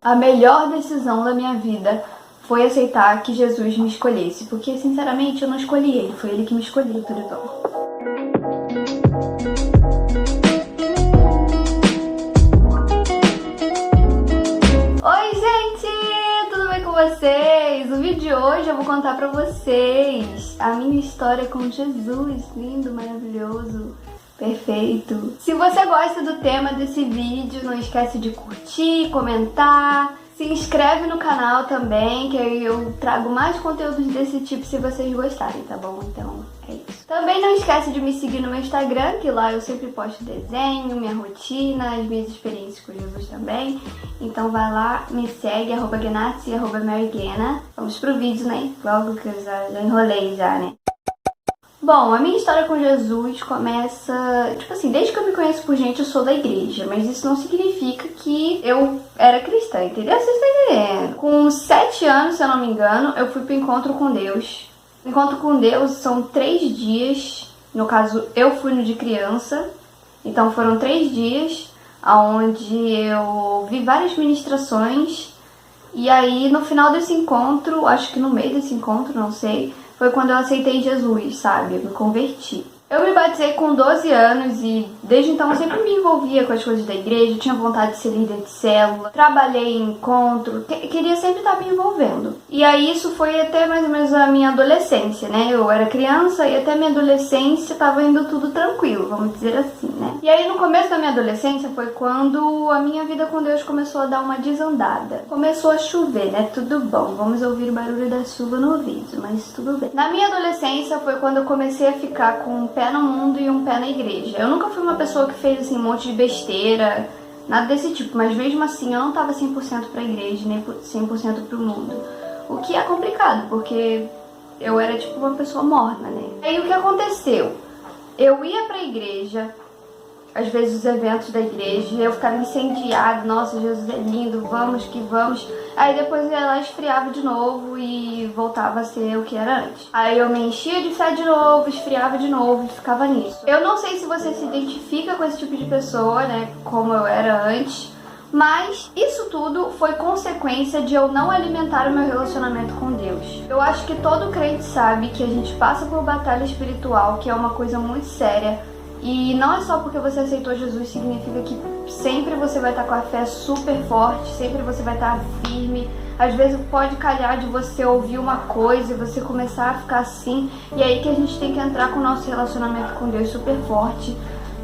A melhor decisão da minha vida foi aceitar que Jesus me escolhesse, porque sinceramente eu não escolhi ele, foi ele que me escolheu, tudo bom. Oi gente, tudo bem com vocês? No vídeo de hoje eu vou contar pra vocês a minha história com Jesus, lindo, maravilhoso, perfeito. Se você gosta do tema desse vídeo, não esquece de curtir, comentar, se inscreve no canal também, que aí eu trago mais conteúdos desse tipo se vocês gostarem, tá bom? Então é isso. Também não esquece de me seguir no meu Instagram, que lá eu sempre posto desenho, minha rotina, as minhas experiências com Jesus também. Então vai lá, me segue, @Gnatz e @Marigena. Vamos pro vídeo, né? Logo que eu já enrolei já, né? Bom, a minha história com Jesus começa, tipo assim, desde que eu me conheço por gente, eu sou da igreja, mas isso não significa que eu era cristã, entendeu? Vocês estão entendendo? Com 7 anos, se eu não me engano, eu fui pro encontro com Deus. O encontro com Deus são 3 dias, no caso, eu fui no de criança, então foram 3 dias, onde eu vi várias ministrações, e aí no final desse encontro, acho que no meio desse encontro, não sei, foi quando eu aceitei Jesus, sabe? Eu me converti. Eu me batizei com 12 anos e desde então eu sempre me envolvia com as coisas da igreja, tinha vontade de ser líder de célula, trabalhei em encontro, queria sempre estar me envolvendo. E aí isso foi até mais ou menos a minha adolescência, né? Eu era criança e até minha adolescência tava indo tudo tranquilo, vamos dizer assim, né? E aí no começo da minha adolescência foi quando a minha vida com Deus começou a dar uma desandada. Começou a chover, né? Tudo bom, vamos ouvir o barulho da chuva no vídeo, mas tudo bem. Na minha adolescência foi quando eu comecei a ficar com um pé no mundo e um pé na igreja. Eu nunca fui uma pessoa que fez assim um monte de besteira, nada desse tipo, mas mesmo assim eu não tava 100% pra igreja, nem 100% pro mundo. O que é complicado, porque eu era tipo uma pessoa morna, né? Aí o que aconteceu? Eu ia pra igreja, às vezes os eventos da igreja, eu ficava incendiada, nossa, Jesus é lindo, vamos que vamos. Aí depois ela esfriava de novo e voltava a ser o que era antes. Aí eu me enchia de fé de novo, esfriava de novo e ficava nisso. Eu não sei se você se identifica com esse tipo de pessoa, né, como eu era antes, mas isso tudo foi consequência de eu não alimentar o meu relacionamento com Deus. Eu acho que todo crente sabe que a gente passa por batalha espiritual, que é uma coisa muito séria. E não é só porque você aceitou Jesus significa que sempre você vai estar com a fé super forte, sempre você vai estar firme. Às vezes pode calhar de você ouvir uma coisa e você começar a ficar assim. E aí que a gente tem que entrar com o nosso relacionamento com Deus super forte.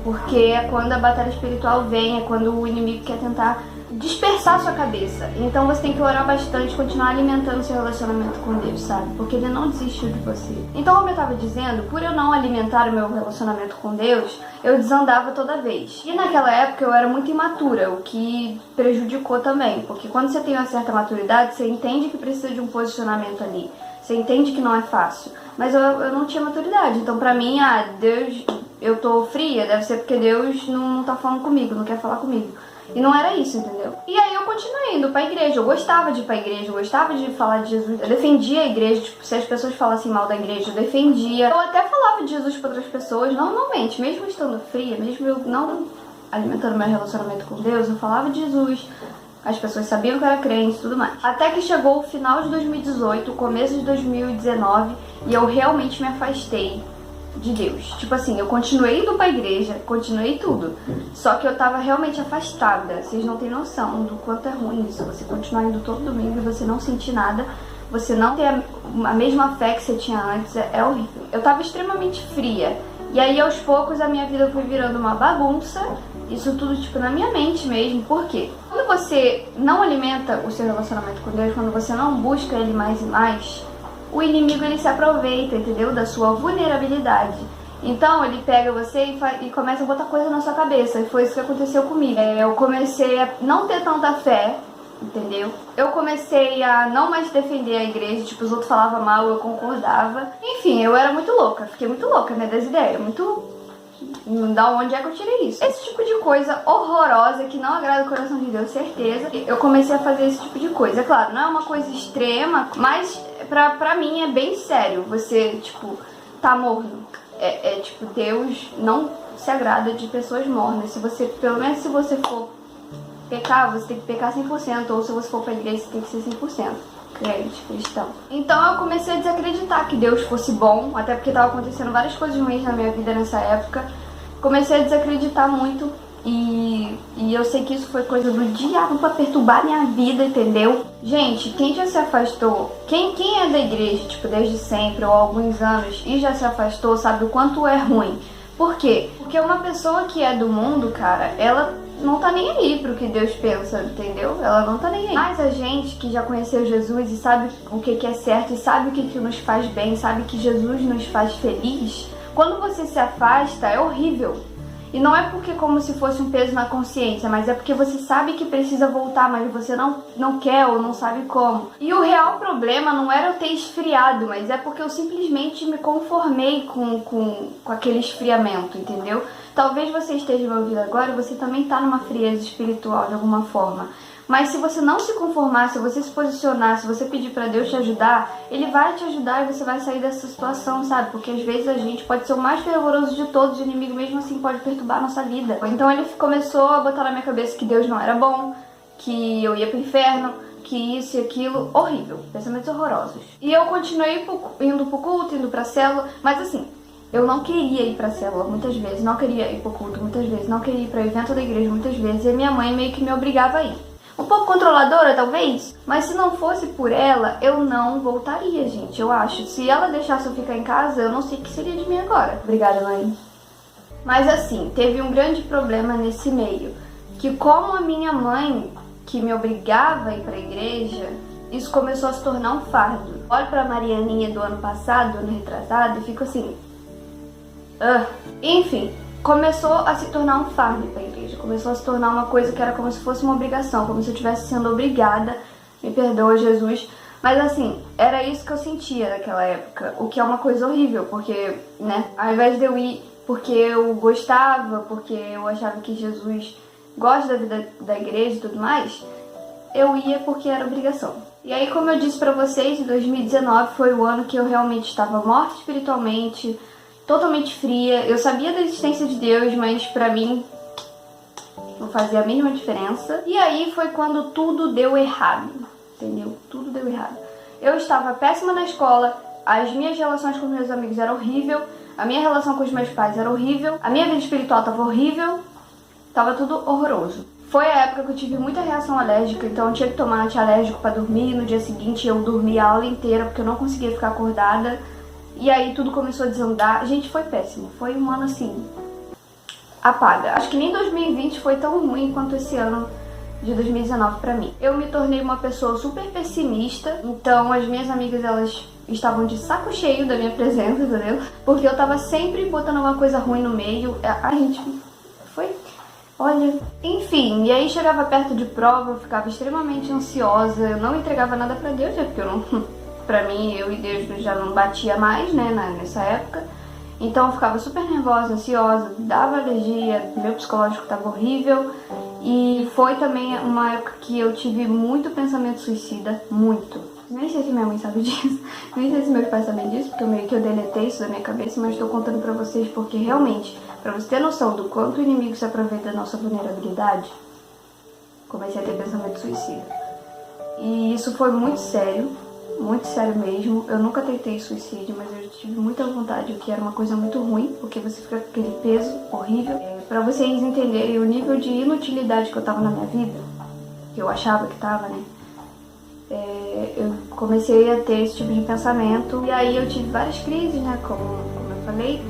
Porque é quando a batalha espiritual vem, é quando o inimigo quer tentar dispersar a sua cabeça. Então você tem que orar bastante, continuar alimentando seu relacionamento com Deus, sabe? Porque ele não desistiu de você. Então, como eu tava dizendo, por eu não alimentar o meu relacionamento com Deus, eu desandava toda vez. E naquela época eu era muito imatura, o que prejudicou também. Porque quando você tem uma certa maturidade, você entende que precisa de um posicionamento ali. Você entende que não é fácil. Mas eu não tinha maturidade. Então, pra mim, Deus, eu tô fria, deve ser porque Deus não tá falando comigo, não quer falar comigo. E não era isso, entendeu? E aí eu continuei indo pra igreja, eu gostava de ir pra igreja, eu gostava de falar de Jesus. Eu defendia a igreja, tipo, se as pessoas falassem mal da igreja, eu defendia. Eu até falava de Jesus pra outras pessoas, normalmente, mesmo estando fria, mesmo eu não alimentando meu relacionamento com Deus, eu falava de Jesus. As pessoas sabiam que eu era crente e tudo mais. Até que chegou o final de 2018, o começo de 2019, e eu realmente me afastei de Deus. Tipo assim, eu continuei indo pra igreja, continuei tudo. Só que eu tava realmente afastada. Vocês não têm noção do quanto é ruim isso. Você continuar indo todo domingo e você não sentir nada. Você não ter a mesma fé que você tinha antes. É horrível. Eu tava extremamente fria. E aí, aos poucos, a minha vida foi virando uma bagunça. Isso tudo, tipo, na minha mente mesmo. Por quê? Quando você não alimenta o seu relacionamento com Deus, quando você não busca Ele mais e mais, o inimigo ele se aproveita, entendeu? Da sua vulnerabilidade. Então ele pega você e começa a botar coisa na sua cabeça. E foi isso que aconteceu comigo. Eu comecei a não ter tanta fé, entendeu? Eu comecei a não mais defender a igreja, tipo, os outros falavam mal, eu concordava. Enfim, eu era muito louca, fiquei muito louca, né, das ideias, muito... Da onde é que eu tirei isso? Esse tipo de coisa horrorosa que não agrada o coração de Deus, certeza. Eu comecei a fazer esse tipo de coisa. É claro, não é uma coisa extrema, mas pra mim é bem sério. Você, tipo, tá morno. Tipo, Deus não se agrada de pessoas mornas. Se você, pelo menos se você for pecar, você tem que pecar 100%, ou se você for pra igreja, você tem que ser 100%. Crente, cristão. Então eu comecei a desacreditar que Deus fosse bom, até porque tava acontecendo várias coisas ruins na minha vida nessa época. Comecei a desacreditar muito e eu sei que isso foi coisa do diabo pra perturbar minha vida, entendeu? Gente, quem já se afastou, quem é da igreja, tipo, desde sempre ou há alguns anos e já se afastou, sabe o quanto é ruim. Por quê? Porque uma pessoa que é do mundo, cara, ela não tá nem aí pro que Deus pensa, entendeu? Ela não tá nem aí. Mas a gente que já conheceu Jesus e sabe o que é certo e sabe o que nos faz bem, sabe que Jesus nos faz feliz, quando você se afasta é horrível. E não é porque como se fosse um peso na consciência, mas é porque você sabe que precisa voltar, mas você não quer ou não sabe como. E o real problema não era eu ter esfriado, mas é porque eu simplesmente me conformei com aquele esfriamento, entendeu? Talvez você esteja me ouvindo agora e você também está numa frieza espiritual de alguma forma. Mas se você não se conformar, se você se posicionar, se você pedir pra Deus te ajudar, Ele vai te ajudar e você vai sair dessa situação, sabe? Porque às vezes a gente pode ser o mais fervoroso de todos, o inimigo mesmo assim pode perturbar a nossa vida. Então ele começou a botar na minha cabeça que Deus não era bom, que eu ia pro inferno, que isso e aquilo, horrível, pensamentos horrorosos. E eu continuei indo pro culto, indo pra célula, mas assim, eu não queria ir pra célula muitas vezes, não queria ir pro culto muitas vezes, não queria ir pra evento da igreja muitas vezes, e a minha mãe meio que me obrigava a ir. Um pouco controladora, talvez, mas se não fosse por ela, eu não voltaria, gente, eu acho. Se ela deixasse eu ficar em casa, eu não sei o que seria de mim agora. Obrigada, mãe. Mas assim, teve um grande problema nesse meio, que como a minha mãe, que me obrigava a ir pra igreja, isso começou a se tornar um fardo. Olho pra Marianinha do ano passado, ano retrasado, e fico assim... Enfim, começou a se tornar um fardo pra igreja. Começou a se tornar uma coisa que era como se fosse uma obrigação, como se eu estivesse sendo obrigada, me perdoa Jesus, mas assim, era isso que eu sentia naquela época, o que é uma coisa horrível, porque, né, ao invés de eu ir porque eu gostava, porque eu achava que Jesus gosta da vida da igreja e tudo mais, eu ia porque era obrigação. E aí, como eu disse pra vocês, 2019 foi o ano que eu realmente estava morta espiritualmente, totalmente fria. Eu sabia da existência de Deus, mas pra mim não fazia a mínima diferença. E aí foi quando tudo deu errado, entendeu? Tudo deu errado. Eu estava péssima na escola, as minhas relações com meus amigos eram horrível, a minha relação com os meus pais era horrível, a minha vida espiritual estava horrível, estava tudo horroroso. Foi a época que eu tive muita reação alérgica, então eu tinha que tomar antialérgico pra dormir. No dia seguinte eu dormia a aula inteira porque eu não conseguia ficar acordada. E aí tudo começou a desandar. Gente, foi péssimo. Foi um ano assim, apaga. Acho que nem 2020 foi tão ruim quanto esse ano de 2019 pra mim. Eu me tornei uma pessoa super pessimista, então as minhas amigas, elas estavam de saco cheio da minha presença, entendeu? Porque eu tava sempre botando uma coisa ruim no meio. A gente foi... Olha, enfim, e aí chegava perto de prova, eu ficava extremamente ansiosa, eu não entregava nada pra Deus, né, porque eu não... Pra mim, eu e Deus já não batia mais, né, nessa época. Então eu ficava super nervosa, ansiosa, dava alergia, meu psicológico tava horrível. E foi também uma época que eu tive muito pensamento suicida, muito. Nem sei se minha mãe sabe disso, nem sei se meus pais sabem disso, porque meio que eu deletei isso da minha cabeça, mas tô contando pra vocês porque realmente, pra você ter noção do quanto o inimigo se aproveita da nossa vulnerabilidade, comecei a ter pensamento suicida. E isso foi muito sério mesmo. Eu nunca tentei suicídio, mas eu tive muita vontade, o que era uma coisa muito ruim, porque você fica com aquele peso horrível. Pra vocês entenderem o nível de inutilidade que eu tava na minha vida, que eu achava que tava, né? Eu comecei a ter esse tipo de pensamento, e aí eu tive várias crises, né, como eu falei.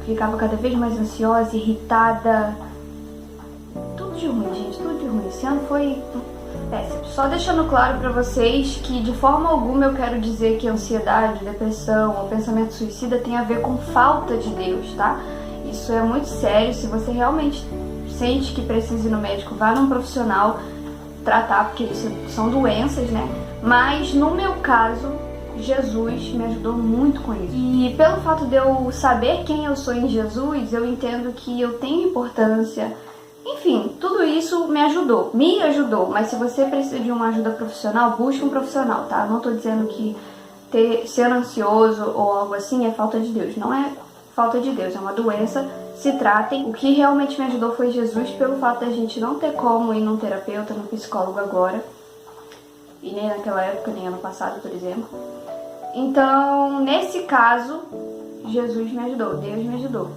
Ficava cada vez mais ansiosa, irritada, tudo de ruim, gente, tudo de ruim. Esse ano foi péssimo. Só deixando claro pra vocês que de forma alguma eu quero dizer que ansiedade, depressão ou pensamento suicida tem a ver com falta de Deus, tá? Isso é muito sério. Se você realmente sente que precisa ir no médico, vá num profissional tratar, porque isso são doenças, né? Mas no meu caso, Jesus me ajudou muito com isso. E pelo fato de eu saber quem eu sou em Jesus, eu entendo que eu tenho importância. Enfim, tudo isso me ajudou, mas se você precisa de uma ajuda profissional, busque um profissional, tá? Eu não tô dizendo que ser ansioso ou algo assim é falta de Deus, não é falta de Deus, é uma doença se tratem. O que realmente me ajudou foi Jesus, pelo fato da gente não ter como ir num terapeuta, num psicólogo agora. E nem naquela época, nem ano passado, por exemplo. Então, nesse caso, Jesus me ajudou, Deus me ajudou.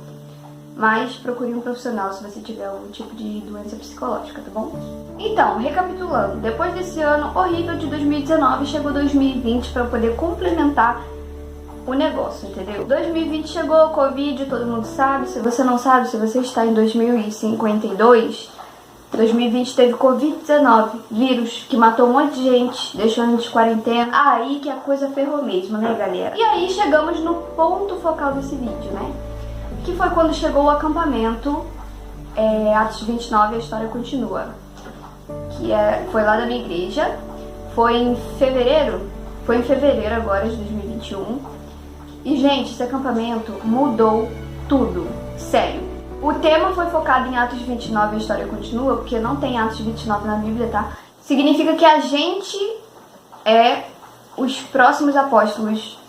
Mas procure um profissional se você tiver algum tipo de doença psicológica, tá bom? Então, recapitulando, depois desse ano horrível de 2019, chegou 2020 para eu poder complementar o negócio, entendeu? 2020 chegou, Covid, todo mundo sabe. Se você não sabe, se você está em 2052, 2020 teve Covid-19, vírus que matou um monte de gente, deixou a gente de quarentena. Aí que a coisa ferrou mesmo, né, galera? E aí chegamos no ponto focal desse vídeo, né? Que foi quando chegou o acampamento Atos 29, a história continua. Foi lá da minha igreja. Foi em fevereiro agora de 2021. E, gente, esse acampamento mudou tudo. Sério. O tema foi focado em Atos 29, a história continua, porque não tem Atos 29 na Bíblia, tá? Significa que a gente é os próximos apóstolos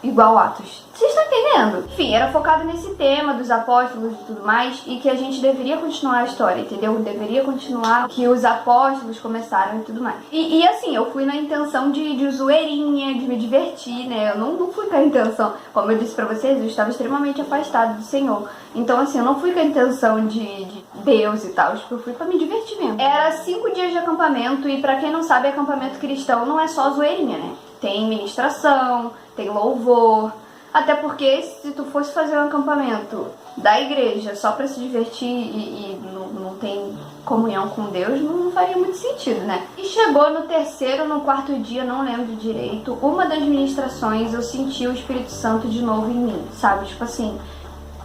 igual Atos. Vocês estão entendendo? Enfim, era focado nesse tema dos apóstolos e tudo mais, e que a gente deveria continuar a história, entendeu? Deveria continuar que os apóstolos começaram e tudo mais. E assim, eu fui na intenção de zoeirinha, de me divertir, né? Eu não fui com a intenção, como eu disse pra vocês, eu estava extremamente afastado do Senhor. Então assim, eu não fui com a intenção de Deus e tal, tipo, eu fui pra me divertir mesmo. Era 5 dias de acampamento, e pra quem não sabe, acampamento cristão não é só zoeirinha, né? Tem ministração, tem louvor. Até porque se tu fosse fazer um acampamento da igreja só pra se divertir e não tem comunhão com Deus, não faria muito sentido, né? E chegou no terceiro, no quarto dia, não lembro direito, uma das ministrações eu senti o Espírito Santo de novo em mim, sabe? Tipo assim,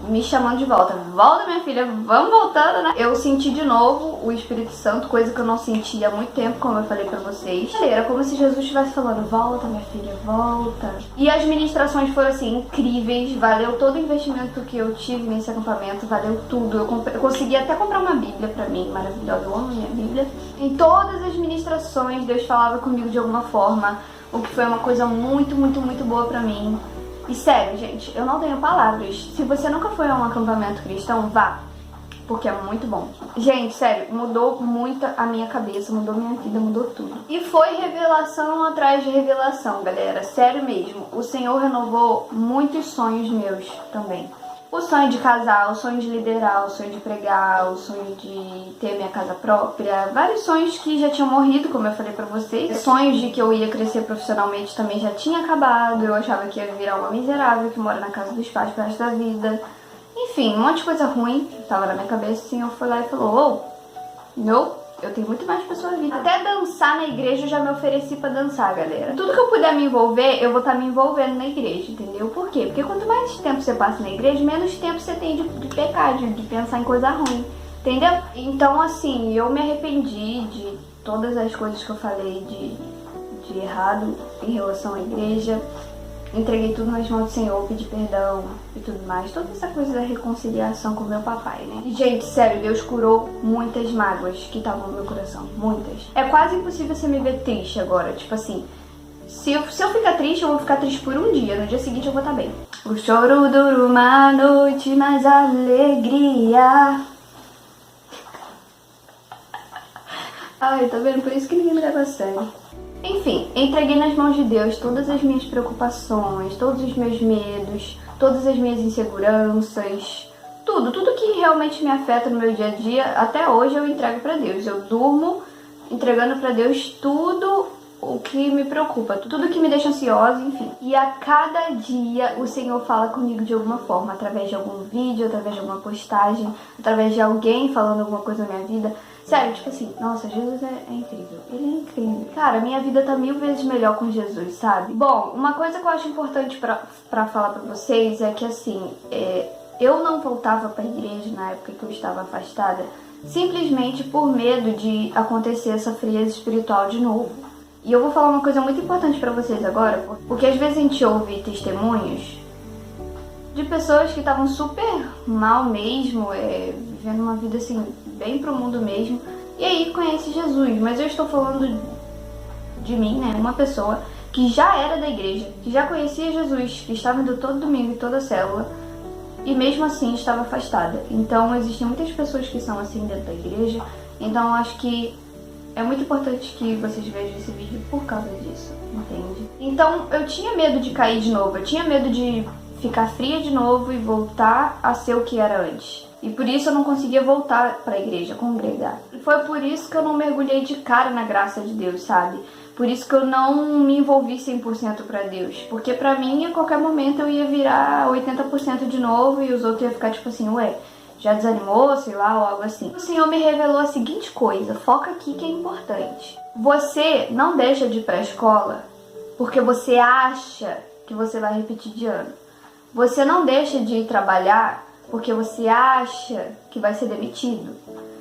me chamando de volta. Volta, minha filha, vamos voltando, né? Eu senti de novo o Espírito Santo, coisa que eu não sentia há muito tempo, como eu falei pra vocês. Era como se Jesus estivesse falando, volta, minha filha, volta. E as ministrações foram, assim, incríveis. Valeu todo o investimento que eu tive nesse acampamento, valeu tudo. Eu consegui até comprar uma Bíblia pra mim, maravilhosa, eu amo minha Bíblia. Em todas as ministrações, Deus falava comigo de alguma forma, o que foi uma coisa muito, muito, muito boa pra mim. E sério, gente, eu não tenho palavras. Se você nunca foi a um acampamento cristão, vá, porque é muito bom. Gente, sério, mudou muito a minha cabeça, mudou minha vida, mudou tudo. E foi revelação atrás de revelação, galera, sério mesmo. O Senhor renovou muitos sonhos meus também. O sonho de casar, o sonho de liderar, o sonho de pregar, o sonho de ter minha casa própria. Vários sonhos que já tinham morrido, como eu falei pra vocês. Sonhos de que eu ia crescer profissionalmente também já tinha acabado. Eu achava que ia virar uma miserável que mora na casa dos pais pro resto da vida. Enfim, um monte de coisa ruim tava na minha cabeça. O Senhor foi lá e falou, não, eu tenho muito mais pra sua vida. Até dançar na igreja eu já me ofereci pra dançar, galera. Tudo que eu puder me envolver, eu vou estar me envolvendo na igreja, entendeu? Por quê? Porque quanto mais tempo você passa na igreja, menos tempo você tem de pecar, de pensar em coisa ruim, entendeu? Então, assim, eu me arrependi de todas as coisas que eu falei de errado em relação à igreja. Entreguei tudo nas mãos do Senhor, pedi perdão e tudo mais. Toda essa coisa da reconciliação com meu papai, né? E, gente, sério, Deus curou muitas mágoas que estavam no meu coração. Muitas. É quase impossível você me ver triste agora. Tipo assim, se eu ficar triste, eu vou ficar triste por um dia. No dia seguinte eu vou estar bem. O choro dura uma noite, mas a alegria... Ai, tá vendo? Por isso que ninguém me leva a sério. Enfim, entreguei nas mãos de Deus todas as minhas preocupações, todos os meus medos, todas as minhas inseguranças, tudo que realmente me afeta no meu dia a dia, até hoje eu entrego pra Deus. Eu durmo entregando pra Deus tudo o que me preocupa, tudo que me deixa ansiosa, enfim. E a cada dia o Senhor fala comigo de alguma forma, através de algum vídeo, através de alguma postagem, através de alguém falando alguma coisa na minha vida. Sério, tipo assim, nossa, Jesus é incrível. Ele é incrível. Cara, minha vida tá 1000 vezes melhor com Jesus, sabe? Bom, uma coisa que eu acho importante pra falar pra vocês é que, assim, eu não voltava pra igreja na época que eu estava afastada, simplesmente por medo de acontecer essa frieza espiritual de novo. E eu vou falar uma coisa muito importante pra vocês agora, porque às vezes a gente ouve testemunhos de pessoas que estavam super mal mesmo, vivendo uma vida assim, bem pro mundo mesmo, e aí conhece Jesus. Mas eu estou falando de mim, né, uma pessoa que já era da igreja, que já conhecia Jesus, que estava indo todo domingo em toda a célula, e mesmo assim estava afastada. Então existem muitas pessoas que são assim dentro da igreja, então eu acho que é muito importante que vocês vejam esse vídeo por causa disso, entende? Então eu tinha medo de cair de novo, eu tinha medo de ficar fria de novo e voltar a ser o que era antes. E por isso eu não conseguia voltar para a igreja, congregar. E foi por isso que eu não mergulhei de cara na graça de Deus, sabe? Por isso que eu não me envolvi 100% para Deus. Porque pra mim, a qualquer momento eu ia virar 80% de novo e os outros iam ficar tipo assim, ué, já desanimou, sei lá, ou algo assim. O Senhor me revelou a seguinte coisa, foca aqui que é importante. Você não deixa de ir pra escola porque você acha que você vai repetir de ano. Você não deixa de ir trabalhar porque você acha que vai ser demitido.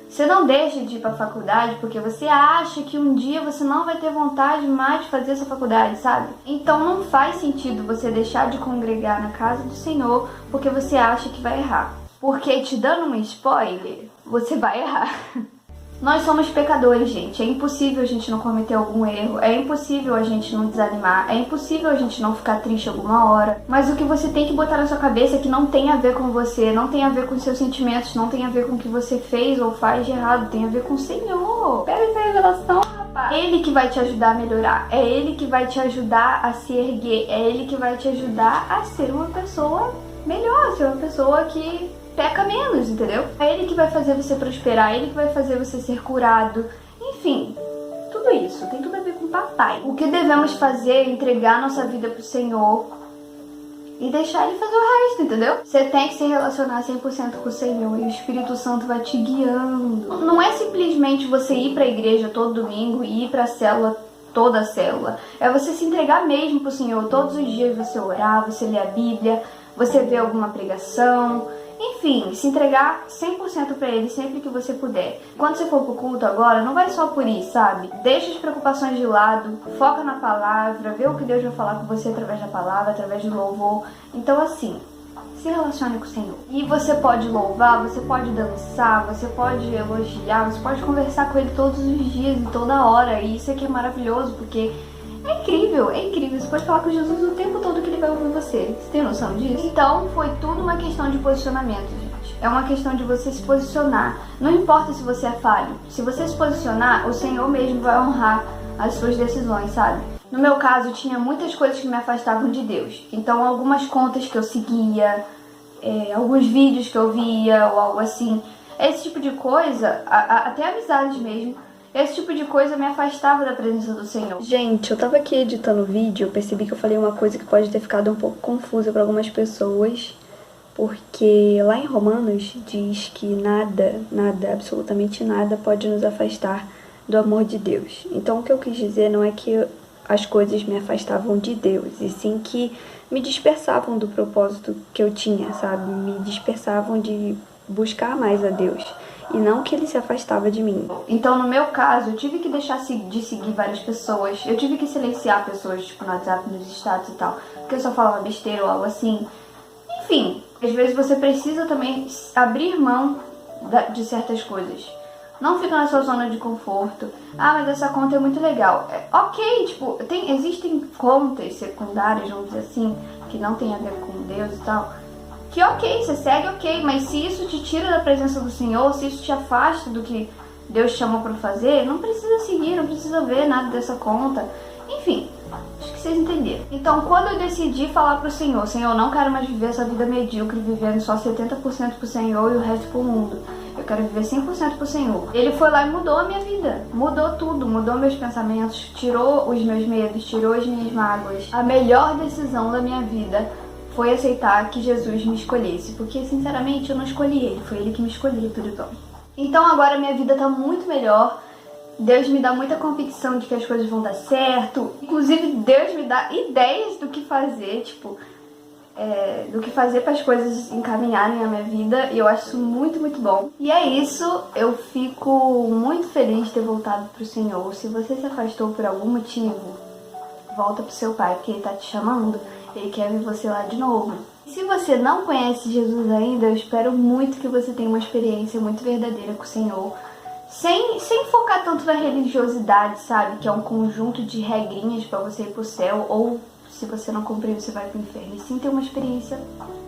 Você não deixa de ir para a faculdade porque você acha que um dia você não vai ter vontade mais de fazer essa faculdade, sabe? Então não faz sentido você deixar de congregar na casa do Senhor porque você acha que vai errar. Porque te dando um spoiler, você vai errar. Nós somos pecadores, gente. É impossível a gente não cometer algum erro. É impossível a gente não desanimar. É impossível a gente não ficar triste alguma hora. Mas o que você tem que botar na sua cabeça é que não tem a ver com você. Não tem a ver com seus sentimentos. Não tem a ver com o que você fez ou faz de errado. Tem a ver com o Senhor. Pega essa revelação, rapaz. É Ele que vai te ajudar a melhorar. É Ele que vai te ajudar a se erguer. É Ele que vai te ajudar a ser uma pessoa melhor. Ser uma pessoa que peca menos, entendeu? É Ele que vai fazer você prosperar, é Ele que vai fazer você ser curado. Enfim, tudo isso tem tudo a ver com o papai. O que devemos fazer é entregar nossa vida pro Senhor e deixar Ele fazer o resto, entendeu? Você tem que se relacionar 100% com o Senhor e o Espírito Santo vai te guiando. Não é simplesmente você ir pra igreja todo domingo e ir pra célula toda a célula. É você se entregar mesmo pro Senhor. Todos os dias você orar, você ler a Bíblia, você ver alguma pregação. Enfim, se entregar 100% pra Ele sempre que você puder. Quando você for pro culto agora, não vai só por isso, sabe? Deixa as preocupações de lado, foca na palavra, vê o que Deus vai falar com você através da palavra, através do louvor. Então assim, se relacione com o Senhor. E você pode louvar, você pode dançar, você pode elogiar, você pode conversar com Ele todos os dias e toda hora. E isso aqui é maravilhoso, porque é incrível, é incrível. Você pode falar com Jesus o tempo todo que Ele vai ouvir você. Você tem noção disso? Então, foi tudo uma questão de posicionamento, gente. É uma questão de você se posicionar. Não importa se você é falho. Se você se posicionar, o Senhor mesmo vai honrar as suas decisões, sabe? No meu caso, tinha muitas coisas que me afastavam de Deus. Então, algumas contas que eu seguia, alguns vídeos que eu via ou algo assim. Esse tipo de coisa, até amizades mesmo, esse tipo de coisa me afastava da presença do Senhor. Gente, eu tava aqui editando o vídeo, eu percebi que eu falei uma coisa que pode ter ficado um pouco confusa para algumas pessoas, porque lá em Romanos diz que nada, absolutamente nada pode nos afastar do amor de Deus. Então o que eu quis dizer não é que as coisas me afastavam de Deus, e sim que me dispersavam do propósito que eu tinha, sabe? Me dispersavam de buscar mais a Deus. E não que Ele se afastava de mim. Então, no meu caso, eu tive que deixar de seguir várias pessoas. Eu tive que silenciar pessoas, tipo, no WhatsApp, nos status e tal. Porque eu só falava besteira ou algo assim. Enfim, às vezes você precisa também abrir mão de certas coisas. Não fica na sua zona de conforto. Ah, mas essa conta é muito legal. Ok, tipo, existem contas secundárias, vamos dizer assim, que não tem a ver com Deus e tal. Que ok, você segue ok, mas se isso te tira da presença do Senhor, se isso te afasta do que Deus te chamou pra fazer, não precisa seguir, não precisa ver nada dessa conta. Enfim, acho que vocês entenderam. Então, quando eu decidi falar pro Senhor, Senhor, eu não quero mais viver essa vida medíocre, vivendo só 70% pro Senhor e o resto pro mundo. Eu quero viver 100% pro Senhor. Ele foi lá e mudou a minha vida. Mudou tudo, mudou meus pensamentos, tirou os meus medos, tirou as minhas mágoas. A melhor decisão da minha vida foi aceitar que Jesus me escolhesse, porque sinceramente eu não escolhi Ele, foi Ele que me escolheu, tudo bom. Então agora minha vida tá muito melhor, Deus me dá muita convicção de que as coisas vão dar certo, inclusive Deus me dá ideias do que fazer, tipo, do que fazer para as coisas encaminharem a minha vida, e eu acho isso muito, muito bom. E é isso, eu fico muito feliz de ter voltado pro Senhor. Se você se afastou por algum motivo, volta pro seu Pai, porque Ele tá te chamando. Ele quer ver você lá de novo. Se você não conhece Jesus ainda, eu espero muito que você tenha uma experiência muito verdadeira com o Senhor. Sem focar tanto na religiosidade, sabe? Que é um conjunto de regrinhas pra você ir pro céu ou se você não cumprir, você vai pro inferno. E sim ter uma experiência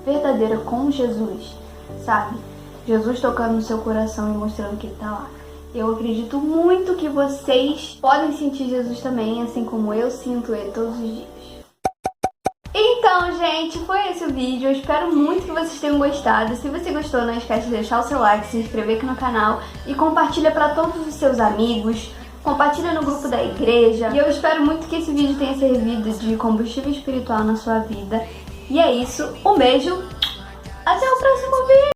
verdadeira com Jesus, sabe? Jesus tocando no seu coração e mostrando que ele tá lá. Eu acredito muito que vocês podem sentir Jesus também, assim como eu sinto ele todos os dias. Então, gente, foi esse o vídeo. Eu espero muito que vocês tenham gostado. Se você gostou, não esquece de deixar o seu like, se inscrever aqui no canal e compartilha para todos os seus amigos. Compartilha no grupo da igreja. E eu espero muito que esse vídeo tenha servido de combustível espiritual na sua vida. E é isso. Um beijo. Até o próximo vídeo.